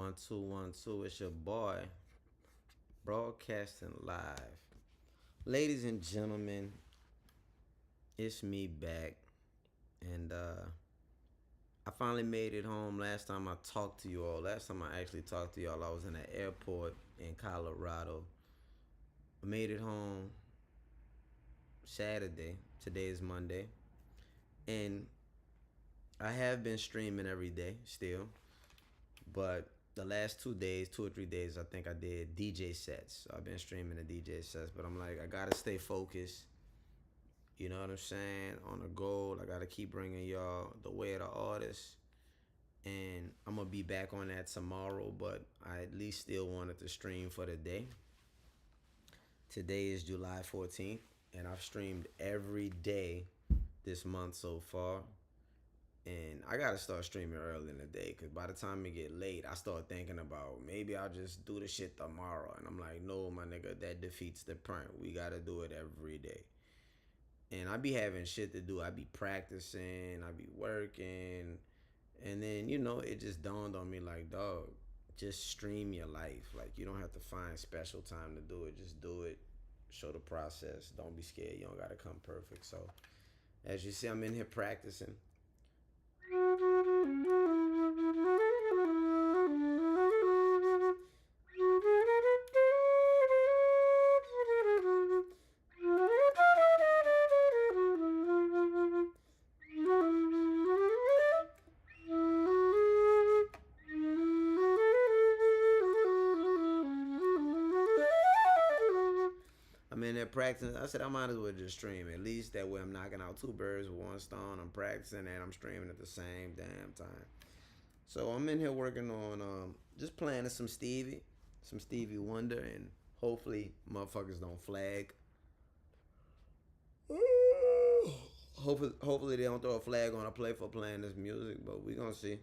1 2 1 2. It's your boy, broadcasting live. Ladies and gentlemen, it's me back. And I finally made it home. Last time I talked to you all, last time I actually talked to y'all, I was in an airport in Colorado. I made it home Saturday. Today is Monday. And I have been streaming every day still. But the last 2 days, 2 or 3 days, I think I did DJ sets. So I've been streaming the DJ sets, but I'm like, I gotta stay focused. You know what I'm saying? On a goal, I gotta keep bringing y'all the way of the artist, and I'm gonna be back on that tomorrow. But I at least still wanted to stream for the day. Today is July 14th, and I've streamed every day this month so far. And I gotta start streaming early in the day, cause by the time it get late, I start thinking about maybe I'll just do the shit tomorrow. And I'm like, no, my nigga, that defeats the point. We gotta do it every day. And I be having shit to do. I be practicing, I be working, and then it just dawned on me like, dog, just stream your life. Like, you don't have to find special time to do it. Just do it. Show the process. Don't be scared. You don't gotta come perfect. So, as you see, I'm in here practicing. I'm in there practicing. I said I might as well just stream. At least that way I'm knocking out two birds with one stone. I'm practicing and I'm streaming at the same damn time. So I'm in here working on just playing some Stevie Wonder, and hopefully motherfuckers don't flag. Hopefully they don't throw a flag on a play for playing this music, but we gonna see.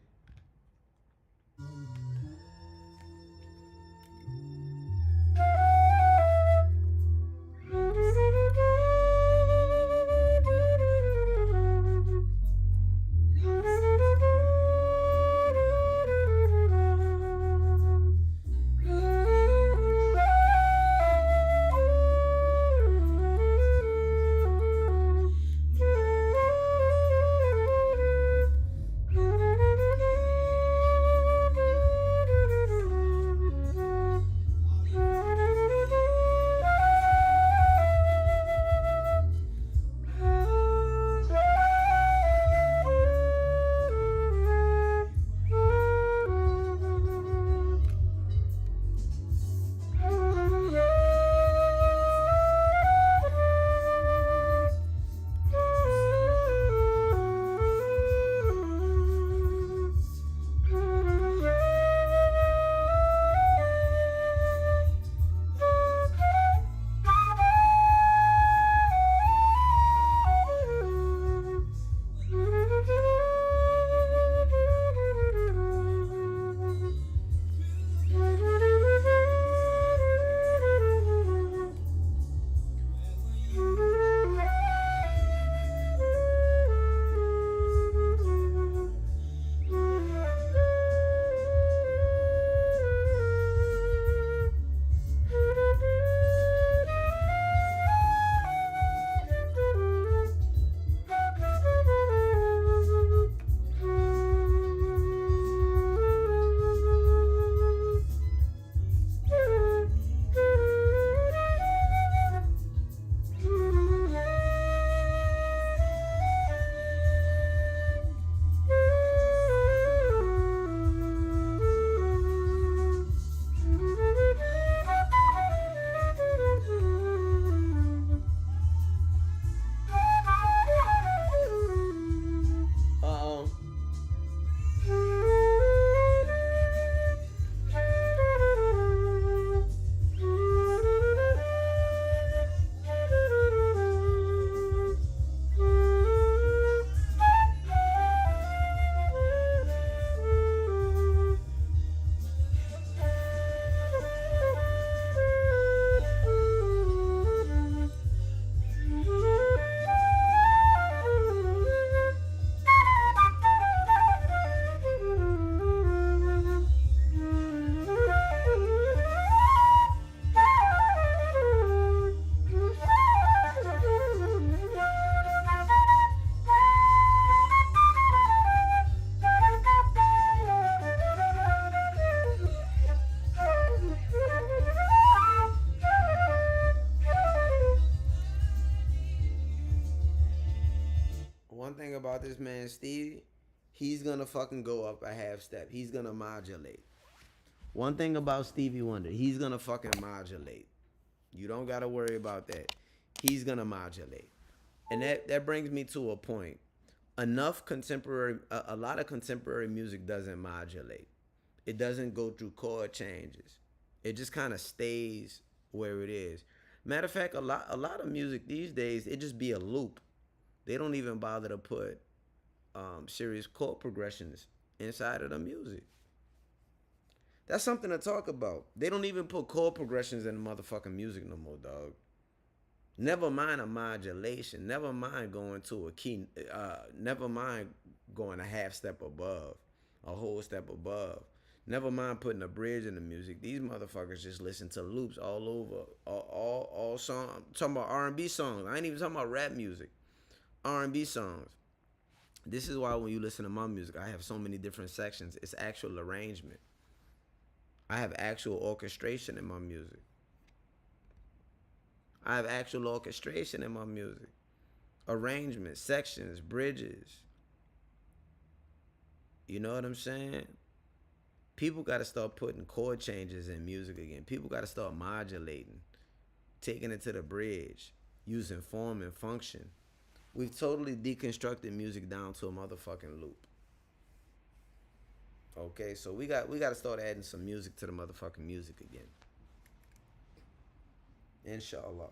man, Stevie, he's gonna fucking go up a half step. He's gonna modulate. One thing about Stevie Wonder, he's gonna fucking modulate. You don't gotta worry about that. He's gonna modulate. And that brings me to a point. Enough contemporary, a lot of contemporary music doesn't modulate. It doesn't go through chord changes. It just kind of stays where it is. Matter of fact, a lot of music these days, it just be a loop. They don't even bother to put serious chord progressions inside of the music. That's something to talk about. They don't even put chord progressions in the motherfucking music no more, dog. Never mind a modulation. Never mind going to a key. Never mind going a half step above, a whole step above. Never mind putting a bridge in the music. These motherfuckers just listen to loops all over, all song. I'm talking about R&B songs. I ain't even talking about rap music. R&B songs. This is why when you listen to my music, I have so many different sections. It's actual arrangement. I have actual orchestration in my music. I have actual orchestration in my music. Arrangements, sections, bridges. You know what I'm saying? People got to start putting chord changes in music again. People got to start modulating, taking it to the bridge, using form and function. We've totally deconstructed music down to a motherfucking loop. Okay, so we got to start adding some music to the motherfucking music again. Inshallah.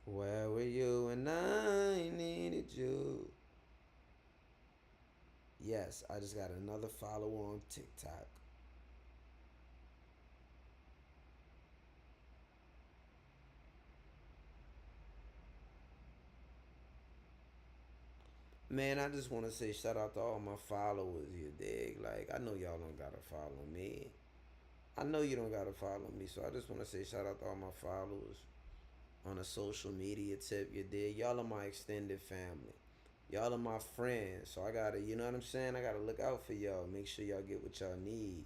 Where were you when I needed you? Yes, I just got another follower on TikTok. Man, I just want to say shout out to all my followers, you dig? Like, I know y'all don't gotta follow me. I know you don't gotta follow me, so I just want to say shout out to all my followers on a social media tip, you dig? Y'all are my extended family. Y'all are my friends, so I gotta, you know what I'm saying? I gotta look out for y'all. Make sure y'all get what y'all need.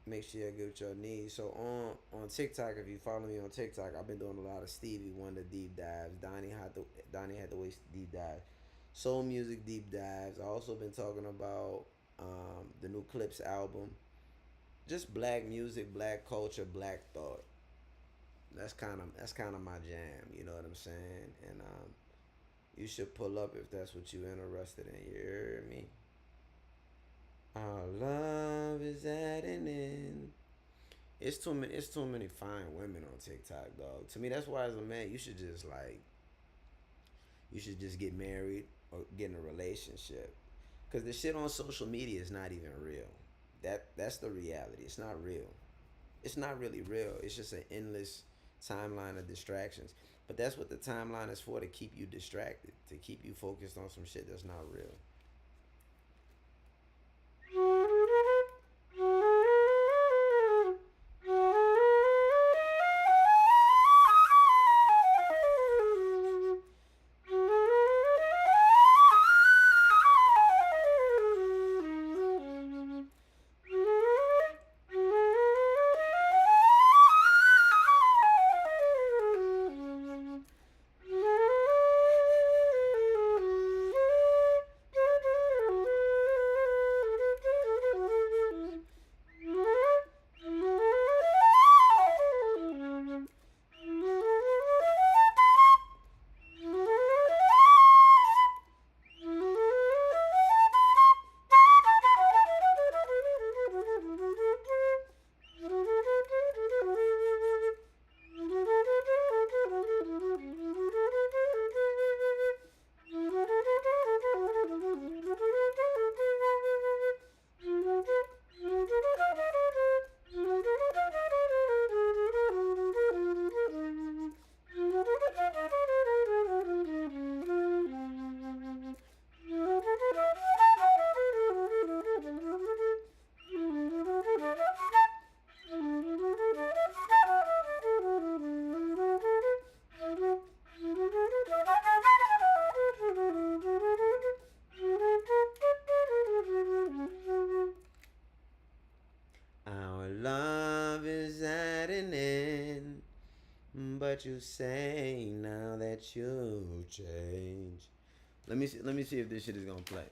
Make sure y'all get what y'all need. So on TikTok, if you follow me on TikTok, I've been doing a lot of Stevie Wonder deep dives, Donnie Hathaway deep dives, soul music deep dives. I also been talking about the new Clips album, just black music, black culture, black thought. That's kind of my jam. You know what I'm saying? And You should pull up if that's what you interested in. You hear me? Our love is at an end. It's too many. It's too many fine women on TikTok, dog. To me, that's why as a man, you should just like, you should just get married or get in a relationship, cause the shit on social media is not even real. That's the reality. It's not real. It's not really real. It's just an endless timeline of distractions. But that's what the timeline is for, to keep you distracted, to keep you focused on some shit that's not real. Our love is at an end, but you say now that you'll change. Let me see if this shit is gonna play.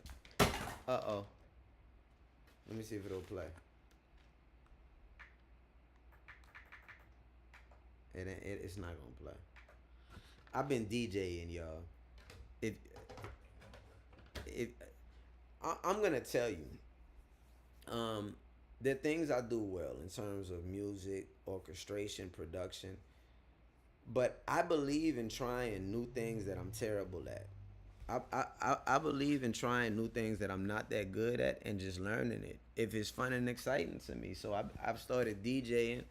Uh-oh. Let me see if it'll play. It's not gonna play. I've been DJing, y'all. It it I'm gonna tell you. Um, there are things I do well in terms of music, orchestration, production, but I believe in trying new things that I'm terrible at. I believe in trying new things that I'm not that good at and just learning it if it's fun and exciting to me. So I've started DJing.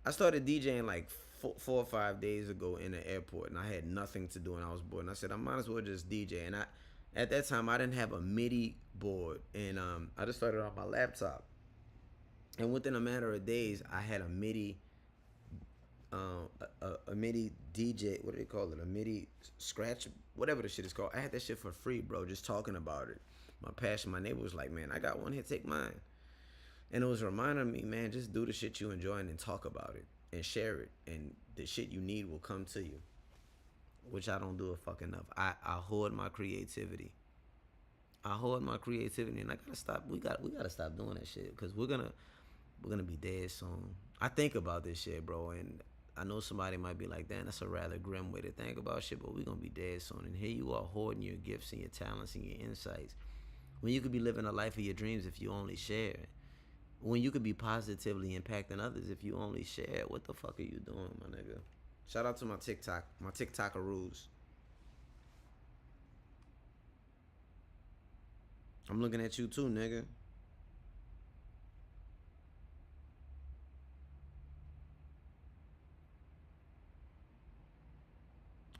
I started DJing like 4 or 5 days ago in the airport, and I had nothing to do and I was bored. And I said I might as well just DJ. And I at that time I didn't have a MIDI board, and I just started on my laptop. And within a matter of days, I had a MIDI a MIDI DJ. What do they call it? A MIDI scratch, whatever the shit is called. I had that shit for free, bro. Just talking about it. My passion. My neighbor was like, "Man, I got one here. Take mine." And it was reminding me, man, just do the shit you enjoy and then talk about it and share it, and the shit you need will come to you. Which I don't do a fuck enough. I hoard my creativity. I hoard my creativity, and I gotta stop. We gotta stop doing that shit, because we're gonna be dead soon. I think about this shit, bro, and I know somebody might be like, "Damn, that's a rather grim way to think about shit," but we're gonna be dead soon. And here you are hoarding your gifts and your talents and your insights, when you could be living a life of your dreams if you only share. When you could be positively impacting others if you only share. What the fuck are you doing, my nigga? Shout out to my TikTokeroos. I'm looking at you too, nigga.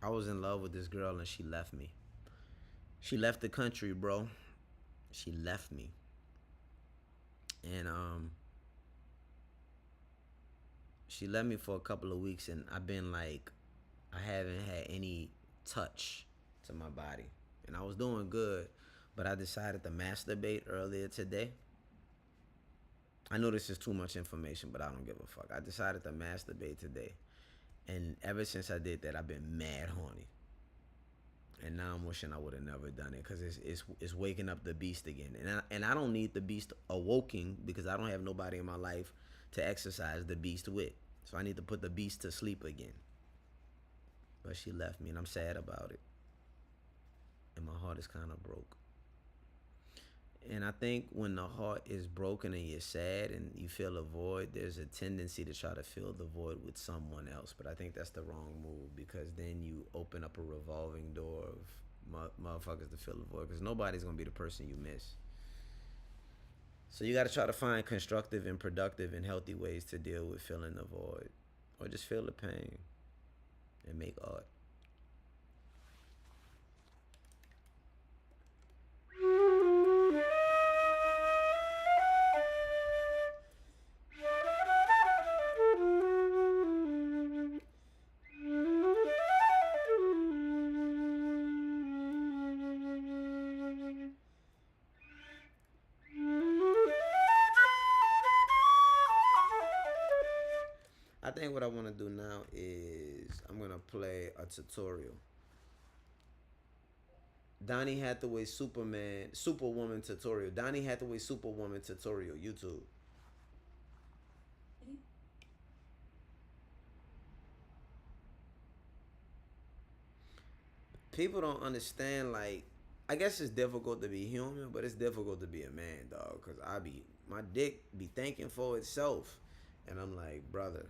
I was in love with this girl and she left me. She left the country, bro. She left me. And she left me for a couple of weeks, and I've been like, I haven't had any touch to my body. And I was doing good, but I decided to masturbate earlier today. I know this is too much information, but I don't give a fuck. I decided to masturbate today. And ever since I did that, I've been mad horny. And now I'm wishing I would have never done it, because it's waking up the beast again. And I don't need the beast awoken, because I don't have nobody in my life to exercise the beast with. So I need to put the beast to sleep again. But she left me, and I'm sad about it. and my heart is kind of broke. And I think when the heart is broken and you're sad and you feel a void, there's a tendency to try to fill the void with someone else. But I think that's the wrong move, because then you open up a revolving door of motherfuckers to fill the void, because nobody's going to be the person you miss. So you got to try to find constructive and productive and healthy ways to deal with feeling the void, or just feel the pain and make art. I think what I want to do now is I'm going to play a tutorial. Donnie Hathaway Superwoman tutorial. Donnie Hathaway Superwoman tutorial, YouTube. People don't understand, like, I guess it's difficult to be human, but it's difficult to be a man, dog. Cause my dick be thinking for itself. And I'm like, brother,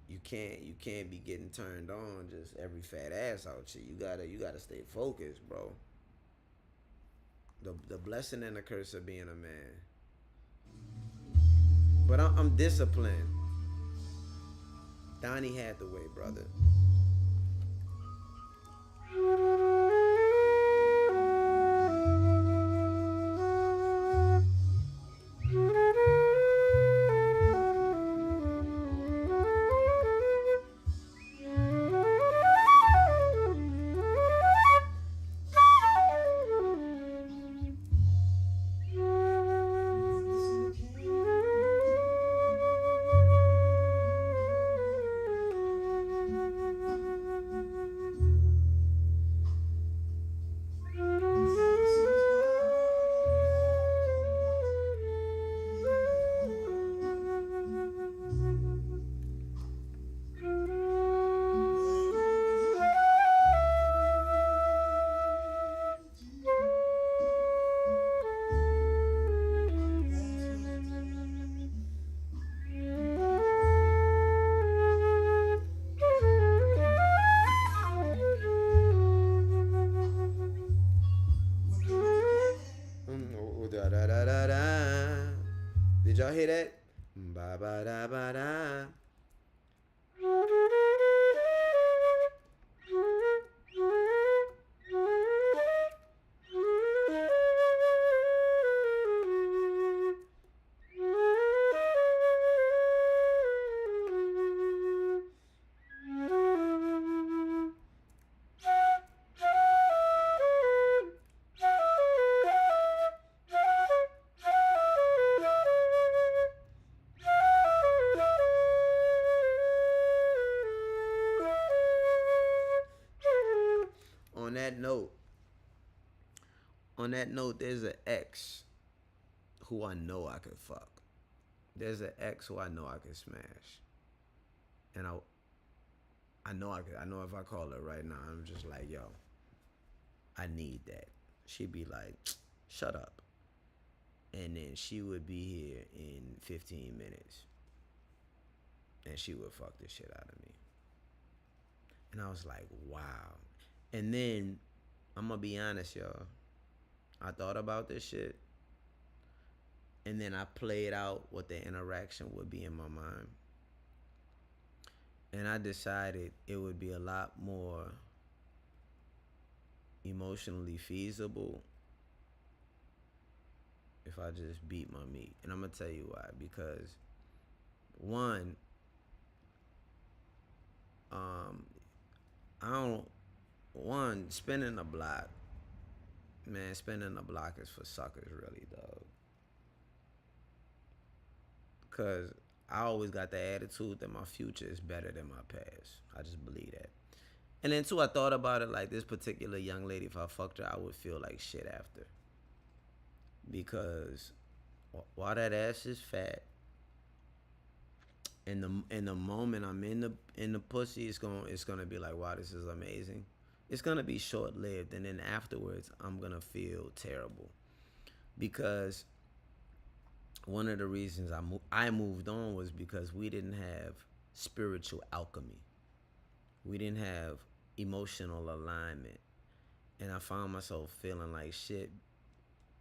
you can't be getting turned on just every fat ass out shit. You gotta stay focused, bro. The blessing and the curse of being a man. But I'm disciplined. Donnie Hathaway, brother. Da da da da da. Did y'all hear that? Ba ba da ba da. On that note, there's an ex who I know I could fuck. There's an ex who I know I could smash, and I know I could. I know if I call her right now, I'm just like, yo, I need that. She'd be like, shut up, and then she would be here in 15 minutes, and she would fuck the shit out of me. And I was like, wow. And then I'm gonna be honest, y'all. I thought about this shit, and then I played out what the interaction would be in my mind. And I decided it would be a lot more emotionally feasible if I just beat my meat. And I'm gonna tell you why. Because one, I don't spinning the block. Man, spinning the block is for suckers, really, dog. Cause I always got the attitude that my future is better than my past. I just believe that. And then two, I thought about it like this particular young lady, if I fucked her, I would feel like shit after. Because while that ass is fat, in the moment I'm in the pussy, it's gonna be like, wow, this is amazing. it's gonna be short lived, and then afterwards I'm gonna feel terrible because one of the reasons I moved on was because we didn't have spiritual alchemy. We didn't have emotional alignment, and I found myself feeling like shit,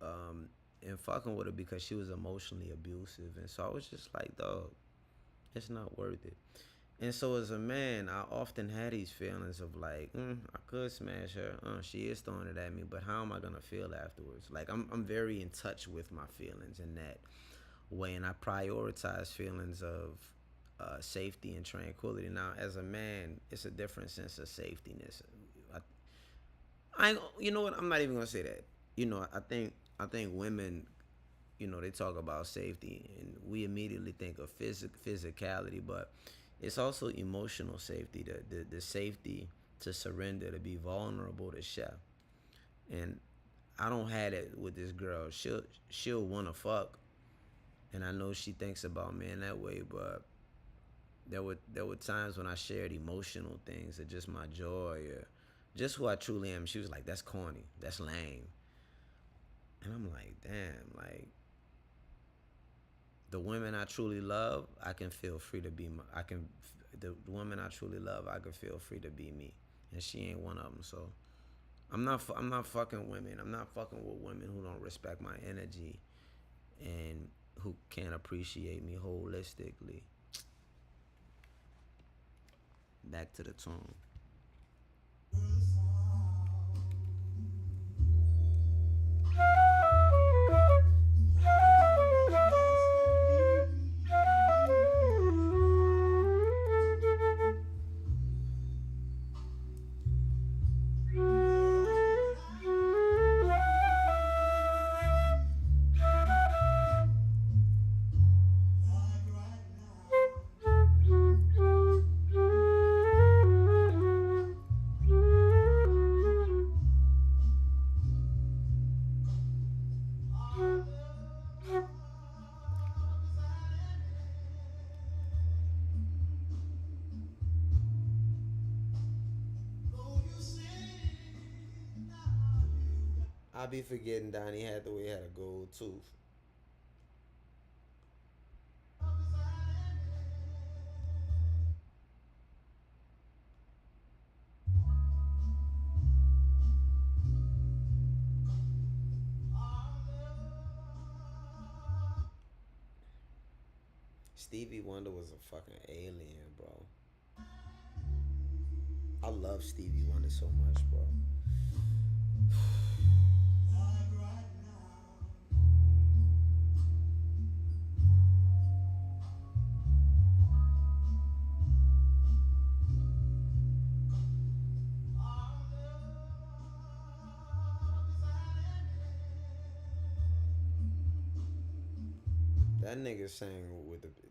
and fucking with her because she was emotionally abusive, and so I was just like, dog, it's not worth it. And so as a man, I often had these feelings of like, I could smash her. She is throwing it at me, but how am I gonna feel afterwards? Like I'm very in touch with my feelings in that way, and I prioritize feelings of safety and tranquility. Now, as a man, it's a different sense of safetyness. You know what? I'm not even gonna say that. I think women, they talk about safety, and we immediately think of physicality, but it's also emotional safety, the safety to surrender, to be vulnerable, to share. And I don't have it with this girl. She'll wanna fuck, and I know she thinks about me in that way, but there were times when I shared emotional things or just my joy or just who I truly am. She was like, "That's corny. That's lame." And I'm like, "Damn, like the women I truly love, I can feel free to be my, I can the woman I truly love, I can feel free to be me." And she ain't one of them. So I'm not fucking women. I'm not fucking with women who don't respect my energy and who can't appreciate me holistically. Back to the tune. I be forgetting Donnie Hathaway had a gold tooth. Stevie Wonder was a fucking alien, bro. I love Stevie Wonder so much, bro.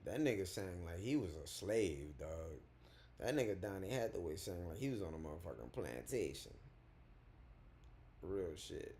That nigga sang like he was a slave, dog. That nigga Donnie Hathaway sang like he was on a motherfucking plantation. Real shit.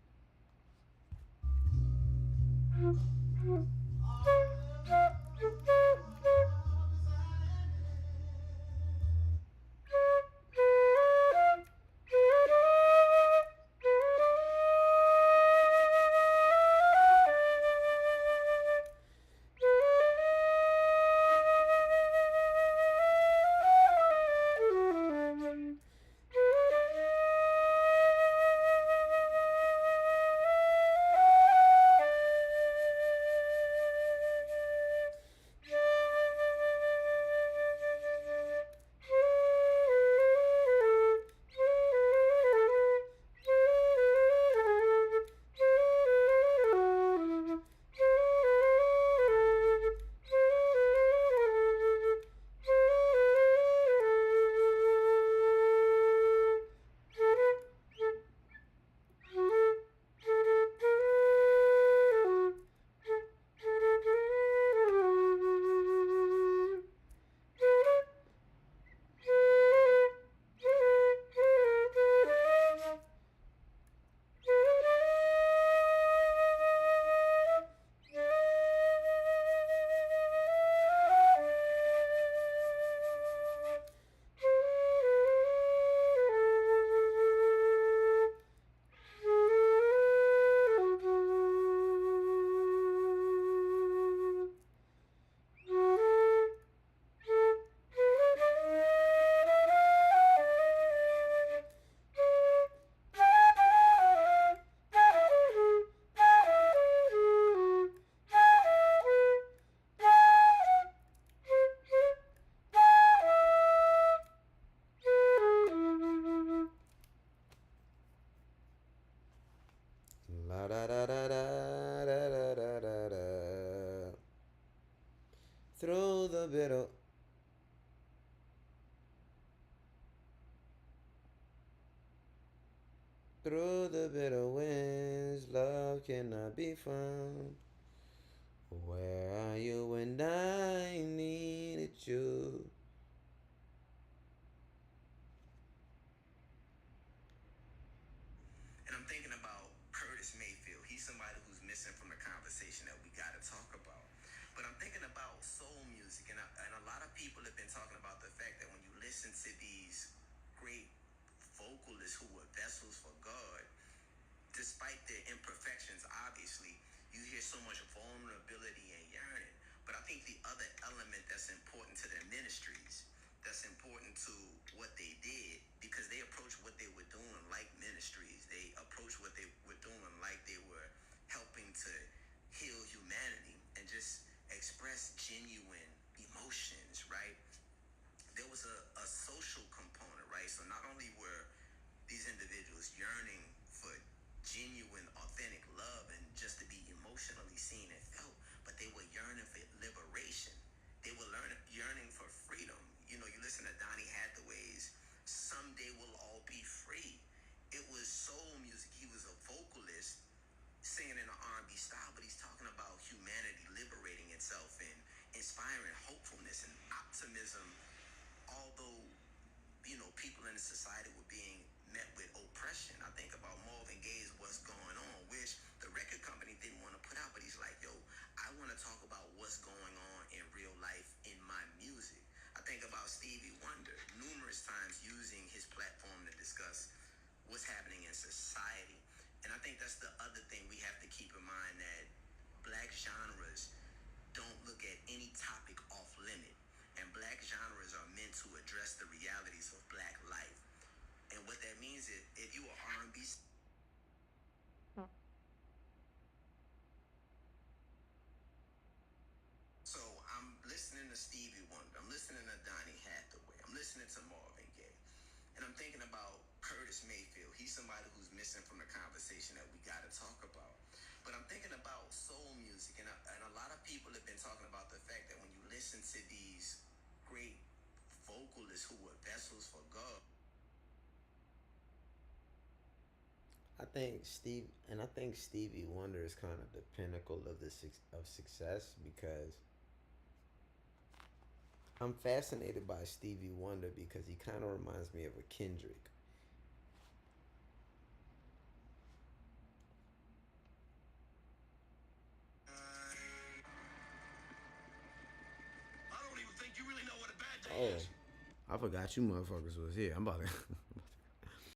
La da da da da da da da da da. Through the bitter. Through the bitter winds, love cannot be found. Where are you when I needed you? And I'm thinking about Curtis Mayfield. He's somebody who's missing from the conversation that we got to talk about. But I'm thinking about soul music, and a lot of people have been talking about the fact that when you listen to these great vocalists who were vessels for God, despite their imperfections, obviously, you hear so much vulnerability and yearning. But I think the other element that's important to their ministries, that's important to what they did, because they approached what they were doing like ministries. They approached what they were doing like they were helping to heal humanity and just express genuine emotions, right? There was a social component, right? So not only were these individuals yearning for genuine, authentic love and just to be emotionally seen and felt, but they were yearning for liberation. They were yearning for freedom. You know, you listen to Donny Hathaway's "Someday We'll All Be Free." It was soul music. He was a vocalist singing in an R&B style, but he's talking about humanity liberating itself and inspiring hopefulness and optimism. Although people in the society were being met with oppression. I think about Marvin Gaye's "What's Going On," which the record company didn't want to put out, but he's like, yo, I want to talk about what's going on in real life in my music. I think about Stevie Wonder numerous times using his platform to discuss what's happening in society. And I think that's the other thing we have to keep in mind, that black genres don't look at any topic off limit. And black genres are meant to address the realities of black life. And what that means is, if you are R&B, so I'm listening to Stevie Wonder, I'm listening to Donny Hathaway, I'm listening to Marvin Gaye, and I'm thinking about Curtis Mayfield. He's somebody who's missing from the conversation that we got to talk about. But I'm thinking about soul music, and a lot of people have been talking about the fact that when you listen to these great vocalists who were vessels for God, I think Stevie Wonder is kind of the pinnacle of of success, because I'm fascinated by Stevie Wonder because he kind of reminds me of a Kendrick. I don't even think you really know what a bad day is. Oh, I forgot you motherfuckers was here. I'm about to